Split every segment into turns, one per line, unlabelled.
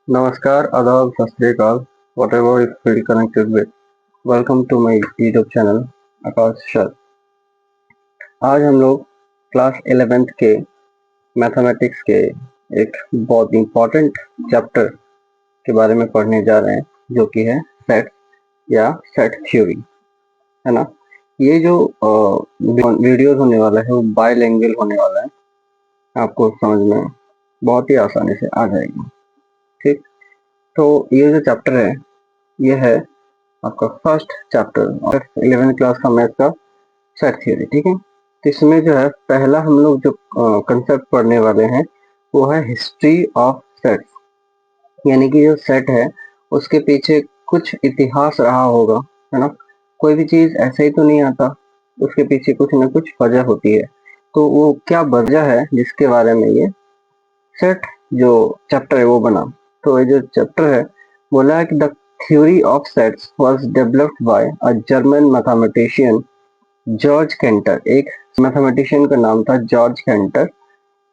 नमस्कार, आदाब, सत श्री अकाल, whatever you feel connected with. Welcome to my YouTube channel आकाश शर्मा। आज हम लोग क्लास 11th के मैथमेटिक्स के एक बहुत इम्पोर्टेंट चैप्टर के बारे में पढ़ने जा रहे हैं, जो कि है सेट या सेट थ्योरी, है ना। ये जो वीडियोस होने वाला है वो बाइलिंगुअल होने वाला है, आपको समझ में बहुत ही आसानी से आ जाएगी। ठीक, तो ये जो चैप्टर है ये है आपका फर्स्ट चैप्टर और 11th क्लास का मैथ का सेट थ्योरी। ठीक है, तो इसमें जो है पहला हम लोग जो कंसेप्ट पढ़ने वाले हैं वो है हिस्ट्री ऑफ सेट्स, यानी कि जो सेट है उसके पीछे कुछ इतिहास रहा होगा, है ना। कोई भी चीज ऐसे ही तो नहीं आता, उसके पीछे कुछ ना कुछ वजह होती है। तो वो क्या वजह है जिसके बारे में ये सेट जो चैप्टर है वो बना। तो ये जो चैप्टर है बोला है कि the theory of sets was developed by a German mathematician George canter. एक मैथमेटिशियन का नाम था George canter.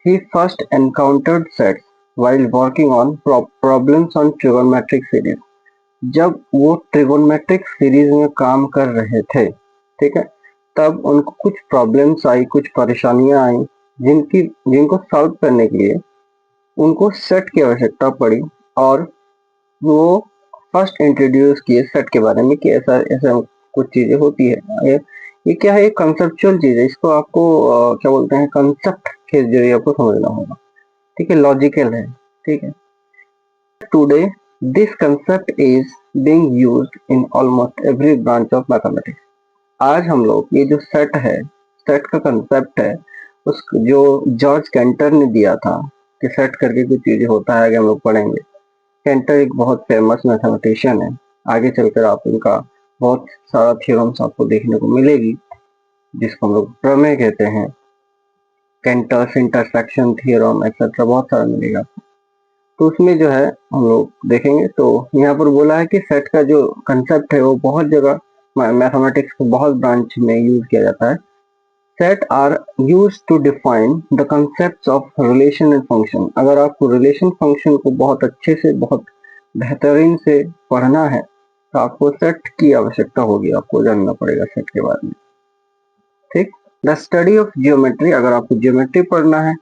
He first encountered sets while working on problems on trigonometric series। जब वो ट्रिगोनमेट्रिक सीरीज में काम कर रहे थे, ठीक है, तब उनको कुछ प्रॉब्लम्स आई, कुछ परेशानियां आई, जिनको सॉल्व करने के लिए उनको सेट की आवश्यकता पड़ी। और वो फर्स्ट इंट्रोड्यूस किए सेट के बारे में कि ऐसा ऐसा कुछ चीजें होती है। ये क्या है, एक कंसेप्चुअल चीज है, इसको आपको क्या बोलते हैं, कंसेप्ट के जरिए आपको समझना होगा। ठीक है, लॉजिकल है। ठीक है, today this concept is being used in almost every branch of mathematics. आज हम लोग ये जो सेट है, सेट का कंसेप्ट है, उस जो जॉर्ज कैंटर ने दिया था कि सेट करके कुछ चीजें होता है, आगे हम लोग पढ़ेंगे। कैंटर एक बहुत फेमस मैथमेटिशियन है, आगे चलकर आप इनका बहुत सारा थ्योरम्स आपको देखने को मिलेगी, जिसको हम लोग प्रमेय कहते हैं, कैंटर्स इंटरसेक्शन थ्योरम एक्सेट्रा, बहुत सारा मिलेगा। तो उसमें जो है हम लोग देखेंगे। तो यहाँ पर बोला है कि सेट का जो कंसेप्ट है वो बहुत जगह मैथमेटिक्स को बहुत ब्रांच में यूज किया जाता है। Set are use to define the concept of relation and function. अगर आपको रिलेशन फंक्शन को बहुत अच्छे से, बहुत बेहतरीन से पढ़ना है तो आपको सेट की आवश्यकता होगी, आपको जानना पड़ेगा सेट के बारे में। ठीक, द स्टडी ऑफ जियोमेट्री, अगर आपको जियोमेट्री पढ़ना है,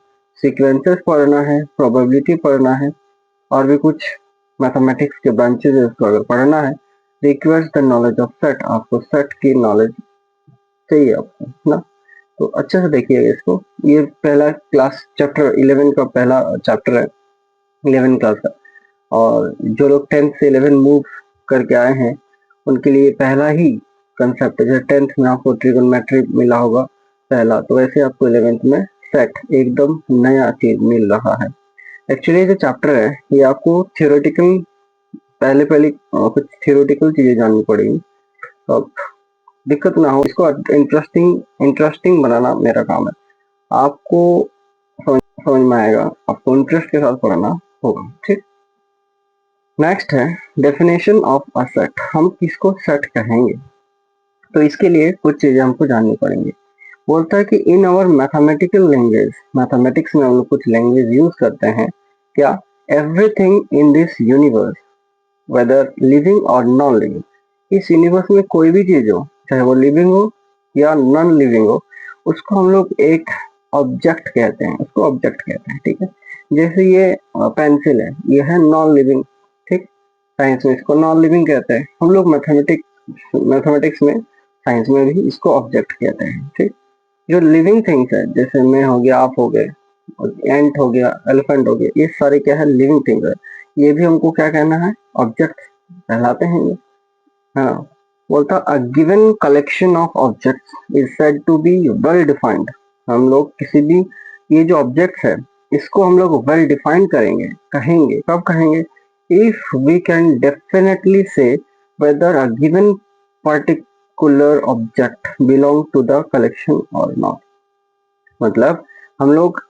सीक्वेंसेस पढ़ना है, प्रोबेबिलिटी पढ़ना है, और भी कुछ मैथमेटिक्स के ब्रांचेस है उसको अगर पढ़ना है, requires the knowledge of set. आपको सेट की नॉलेज चाहिए आपको, ना। तो अच्छे से देखिएगा इसको। ये पहला क्लास चैप्टर 11 का पहला चैप्टर है 11 क्लास का, और जो लोग 10th से 11 मूव करके आए हैं उनके लिए पहला ही कंसेप्ट है। जैसे 10th में आपको ट्रिगोनोमेट्री मिला होगा पहला, तो वैसे आपको 11th में सेट एकदम नया चीज मिल रहा है। एक्चुअली जो चैप्टर है ये आपको थियोरेटिकल पहले पहले कुछ थियोरेटिकल चीजें जाननी पड़ेगी, तो दिक्कत ना हो। इसको इंटरेस्टिंग बनाना मेरा काम है। आपको समझ में आएगा, आपको इंटरेस्ट के साथ पढ़ना होगा। ठीक, नेक्स्ट है डेफिनेशन ऑफ अ सेट। हम किसको सेट कहेंगे, तो इसके लिए कुछ चीजें हमको जाननी पड़ेंगी। बोलता है कि in our mathematical language, mathematics में हम लोग कुछ लैंग्वेज यूज करते हैं, क्या, everything in this universe whether living और नॉन लिविंग, इस यूनिवर्स में कोई भी चीज हो, चाहे वो लिविंग हो या नॉन लिविंग हो, उसको हम लोग एक ऑब्जेक्ट कहते हैं, उसको ऑब्जेक्ट कहते हैं। ठीक है, जैसे ये पेंसिल है, ये है नॉन लिविंग। ठीक, साइंस में इसको नॉन लिविंग कहते हैं, हम लोग मैथमेटिक्स में, साइंस में भी इसको ऑब्जेक्ट कहते हैं। ठीक, जो लिविंग थिंग्स है, जैसे मैं हो गया, आप हो गए, एंट हो गया, एलिफेंट हो गया, ये सारे क्या है, लिविंग थिंग्स है। ये भी हमको क्या कहना है, ऑब्जेक्ट कहलाते हैं ये। हाँ, बोलता a given collection of objects is said to be well defined. हम लोग किसी भी, ये जो ऑब्जेक्ट है इसको हम लोग वेल डिफाइन करेंगे, कहेंगे, कब कहेंगे, if we can definitely say whether a given particular object belong to the collection और नॉट। मतलब हम लोग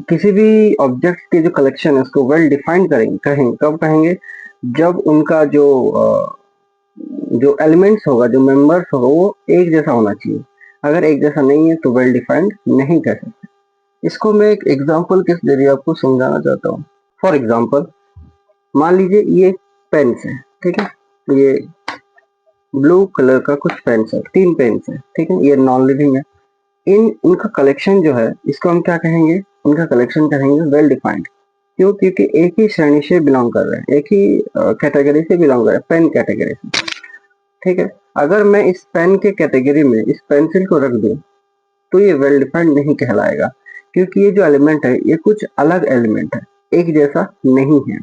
किसी भी ऑब्जेक्ट के जो कलेक्शन है उसको वेल डिफाइन कहेंगे, कब कहेंगे, जब उनका जो एलिमेंट्स होगा, जो मेंबर्स होगा, वो एक जैसा होना चाहिए। अगर एक जैसा नहीं है तो वेल डिफाइंड नहीं कह सकते। इसको मैं एक एग्जांपल के जरिए आपको समझाना चाहता हूँ। फॉर एग्जांपल, मान लीजिए ये पेन्स है, ठीक है, ये ब्लू कलर का कुछ पेन्स है, 3 पेन्स है, ठीक है, ये नॉन लिविंग है। इनका कलेक्शन जो है इसको हम क्या कहेंगे, इनका कलेक्शन कहेंगे वेल डिफाइंड। क्यों? क्योंकि एक ही श्रेणी से बिलोंग कर रहे हैं, एक ही कैटेगरी से बिलोंग कर रहे हैं, पेन कैटेगरी से, ठीक है। अगर मैं इस पेन के कैटेगरी में इस पेंसिल को रख दूं तो ये वेल डिफाइंड नहीं कहलाएगा, क्योंकि ये जो एलिमेंट है ये कुछ अलग एलिमेंट है, एक जैसा नहीं है,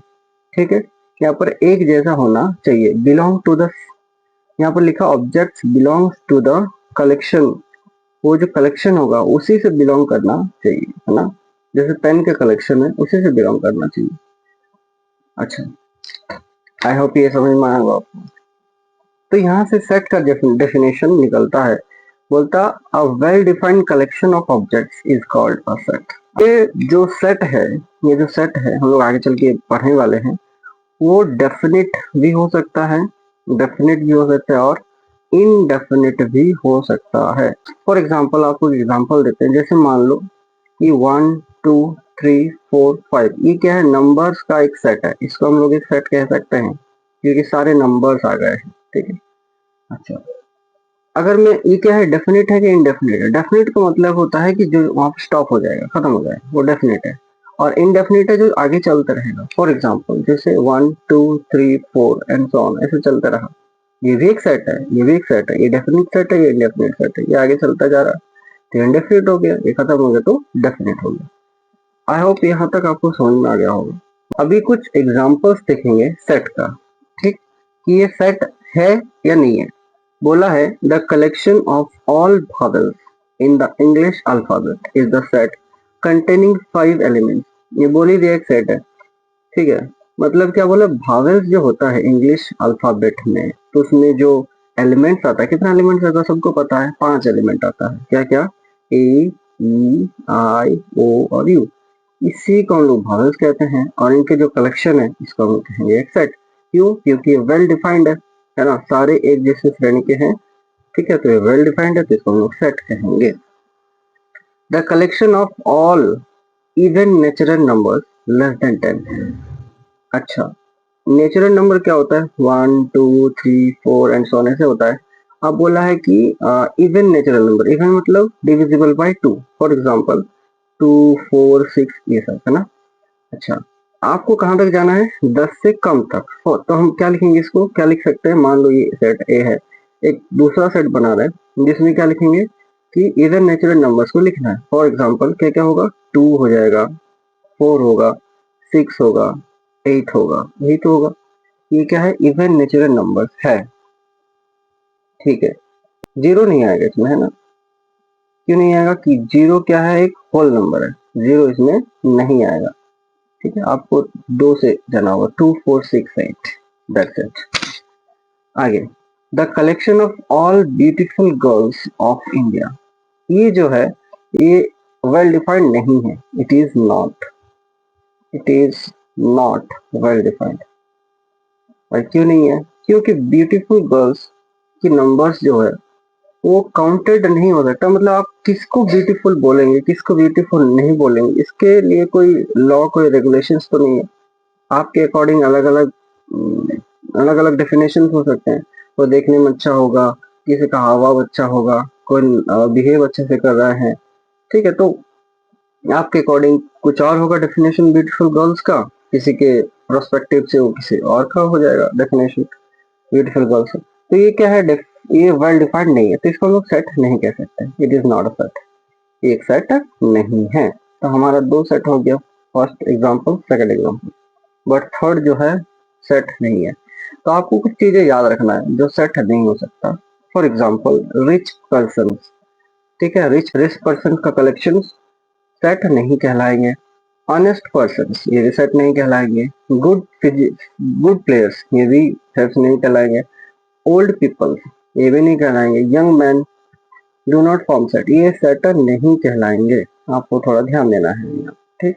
ठीक है। यहाँ पर एक जैसा होना चाहिए, बिलोंग टू द, यहाँ पर लिखा objects belongs to the collection, वो जो कलेक्शन होगा उसी से बिलोंग करना चाहिए, है ना। जैसे पेन के कलेक्शन है उसी से बिलोंग करना चाहिए। अच्छा, आई होप ये समझ में आएगा आपको। तो यहाँ से सेट का डेफिनेशन निकलता है, बोलता a well defined collection of objects is called a set. ये जो सेट है, ये जो सेट है हम लोग आगे चल के पढ़ने वाले हैं, वो डेफिनिट भी हो सकता है, डेफिनिट भी हो सकता है और इनडेफिनिट भी हो सकता है। फॉर एग्जाम्पल आपको एग्जाम्पल देते हैं, जैसे मान लो कि 1 2 3 4 5 ये क्या है, नंबर्स का एक सेट है, इसको हम लोग एक सेट कह सकते हैं क्योंकि सारे नंबर्स आ गए हैं, ठीक है। अच्छा, अगर मैं ये क्या है, डेफिनेट है कि इनडेफिनेट है? डेफिनेट का मतलब होता है कि जो वहां पे स्टॉप हो जाएगा, खत्म हो जाएगा, वो डेफिनेट है। और इनडेफिनेट है जो आगे चलता रहेगा। फॉर एग्जाम्पल जैसे 1 2 3 4 एंड सो ऑन, ऐसे चलता रहा, ये भी एक सेट है, ये भी एक सेट है, ये डेफिनेट सेट है, ये इनडेफिनेट सेट है, ये आगे चलता जा रहा है, तो इनडेफिनेट हो गया, ये खत्म हो गया तो डेफिनेट हो गया। आई होप यहाँ तक आपको समझ में आ गया होगा। अभी कुछ एग्जाम्पल्स देखेंगे सेट का, ठीक, कि ये सेट है या नहीं है। बोला है the collection of all vowels in the English alphabet is the set containing 5 elements. ये बोल ही दिया एक सेट है, ठीक है। मतलब क्या बोला, भावेल्स जो होता है इंग्लिश अल्फाबेट में, तो उसमें जो एलिमेंट्स आता है, कितना एलिमेंट्स आता है सबको पता है, 5 एलिमेंट आता है। क्या क्या? ए ई आई ओ और यू, इसी को हम लोग भावेल्स कहते हैं, और इनके जो कलेक्शन है इसको हम कहेंगे एक सेट। क्यों? क्योंकि ये वेल डिफाइंड है ना, सारे एक जैसे श्रेणी के हैं, ठीक है, तो ये वेल डिफाइंड है तो इसको हम लोग सेट कहेंगे। The collection of all even natural numbers less than 10। अच्छा, नेचुरल नंबर क्या होता है? 1 2 3 4 एंड सो ऑन ऐसे होता है। अब बोला है कि इवन नेचुरल नंबर, इवन मतलब डिविजिबल बाय 2, फॉर एग्जांपल 2 4 6 ये सब, है ना। अच्छा, आपको कहाँ तक जाना है? 10 से कम तक। तो हम क्या लिखेंगे, इसको क्या लिख सकते हैं? मान लो ये सेट ए है, एक दूसरा सेट बना रहे हैं जिसमें क्या लिखेंगे कि इवन नेचुरल नंबर्स को लिखना है। फॉर एग्जांपल क्या क्या होगा? 2 हो जाएगा, 4 होगा, 6 होगा, 8 होगा, यही तो होगा। ये क्या है? इवन नेचुरल नंबर्स है, ठीक है। जीरो नहीं आएगा इसमें, है ना। क्यों नहीं आएगा? कि जीरो क्या है? एक होल नंबर है, जीरो इसमें नहीं आएगा, ठीक है। आपको 2 से जाना होगा, 2 4 6 8, दैट्स इट। आगे, the collection of all beautiful girls of India, ये जो है ये वेल डिफाइंड नहीं है, it is not, it is not well defined. और क्यों नहीं है? क्योंकि ब्यूटीफुल गर्ल्स की नंबर्स जो है वो काउंटेड नहीं हो सकता। मतलब आप किसको ब्यूटीफुल बोलेंगे, किसको ब्यूटीफुल नहीं बोलेंगे, इसके लिए कोई लॉ, कोई रेगुलेशंस तो नहीं है। आपके अकॉर्डिंग अलग अलग अलग अलग डेफिनेशन हो सकते हैं। कोई देखने में अच्छा होगा, किसी का हाव भाव अच्छा होगा, कोई बिहेव अच्छे से कर रहा है, ठीक है। तो आपके अकॉर्डिंग कुछ और होगा डेफिनेशन ब्यूटीफुल गर्ल्स का, किसी के प्रोस्पेक्टिव से वो किसी और का हो जाएगा डेफिनेशन ब्यूटीफुल गर्ल्स। तो ये क्या है? ये वेल डिफाइंड नहीं है, तो इसको हम लोग सेट नहीं कह सकते। It is not a set, ये एक सेट नहीं है। तो हमारा 2 सेट हो गया, first example, second example. But third जो है सेट नहीं है। तो आपको कुछ चीजें याद रखना है जो सेट नहीं हो सकता। फॉर एग्जाम्पल रिच पर्सन, ठीक है, रिच रिच पर्सन का कलेक्शन सेट नहीं कहलाएंगे। ऑनेस्ट पर्सन ये भी सेट नहीं कहलाएंगे। गुड गुड प्लेयर्स ये भी सेट नहीं कहलाएंगे। ओल्ड पीपल ये भी नहीं कहलाएंगे। Young man do not form set, ये सेट नहीं कहलाएंगे। आपको थोड़ा ध्यान देना है यहाँ, ठीक।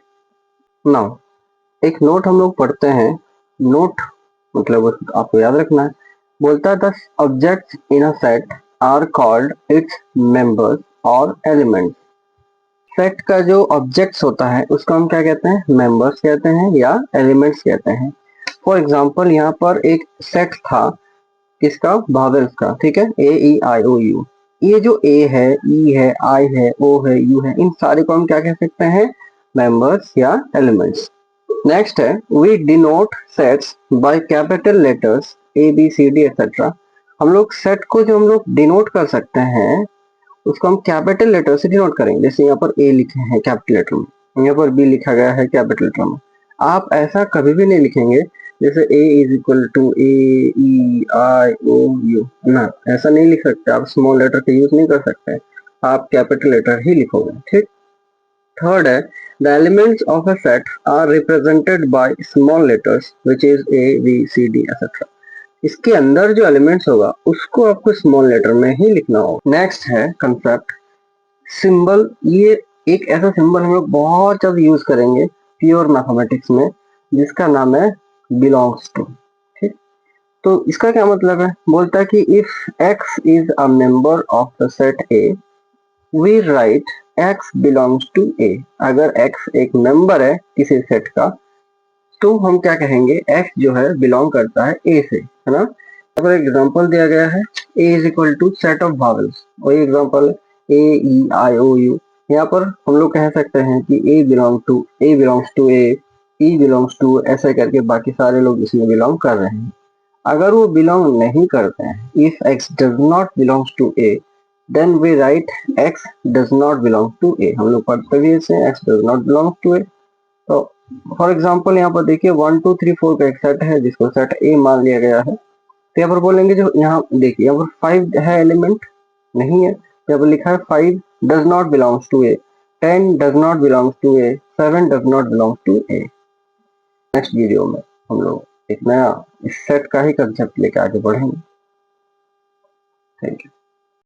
नाउ एक नोट हम लोग पढ़ते हैं, नोट मतलब आपको याद रखना है। बोलता है the objects in a set are called its members और एलिमेंट्स। सेट का जो ऑब्जेक्ट्स होता है उसको हम क्या कहते हैं? मेंबर्स कहते हैं या एलिमेंट्स कहते हैं। फॉर एग्जाम्पल यहाँ पर एक सेट था किसका, वावेल्स का, ठीक है, ए ई आई ओ यू। ये जो ए है, ई है, आई है, ओ है, यू है, इन सारे को हम क्या कह सकते हैं, मेंबर्स या एलिमेंट्स। नेक्स्ट है we denote sets by capital letters A B C D etcetera. हम लोग सेट को जो हम लोग डिनोट कर सकते हैं उसको हम कैपिटल लेटर से डिनोट करेंगे। जैसे यहाँ पर ए लिखे हैं कैपिटल लेटर में, यहाँ पर बी लिखा गया है कैपिटल लेटर में। आप ऐसा कभी भी नहीं लिखेंगे जैसे A is equal to A E I O U, ना, ऐसा नहीं लिख सकते आप, स्मॉल लेटर का यूज नहीं कर सकते, आप कैपिटल लेटर ही लिखोगे, ठीक। थर्ड है the elements of a set are represented by small letters which is a B C D etcetera. इसके अंदर जो एलिमेंट्स होगा उसको आपको स्मॉल लेटर में ही लिखना होगा। नेक्स्ट है कंसेप्ट सिंबल। ये एक ऐसा सिंबल हम लोग बहुत ज्यादा यूज करेंगे प्योर मैथमेटिक्स में, जिसका नाम है बिलोंग्स टू, ठीक। तो इसका क्या मतलब है, बोलता है कि if x is a member of the set A we write x belongs to A। अगर x एक मेंबर है किसी सेट का तो हम क्या कहेंगे, x जो है बिलोंग करता है A से, है ना। यहाँ पर एग्जांपल दिया गया है A is equal to set of vowels, वही एग्जांपल है A E I O U। यहाँ पर हम लोग कह सकते हैं कि A belongs to A, E belongs to, ऐसे करके बाकी सारे लोग इसमें बिलोंग कर रहे हैं। अगर वो बिलोंग नहीं करते हैं, if x does not belongs to A then we write x does not belong to A। हम लोग पढ़ते भी इसे x does not belong to A। तो फॉर एग्जांपल यहाँ पर देखिए 1 2 3 4 का एक सेट है जिसको सेट A मान लिया गया है। तो यहाँ पर बोलेंगे, जो यहाँ देखिए यहाँ पर 5 है एलिमेंट, नहीं है, यहाँ पर लिखा है 5 does not belongs to A, 10 does not belongs to A, 7 does not belongs to A। Next video में हम लोग एक नया इस सेट का ही कंसेप्ट लेकर आगे बढ़ेंगे। Thank you.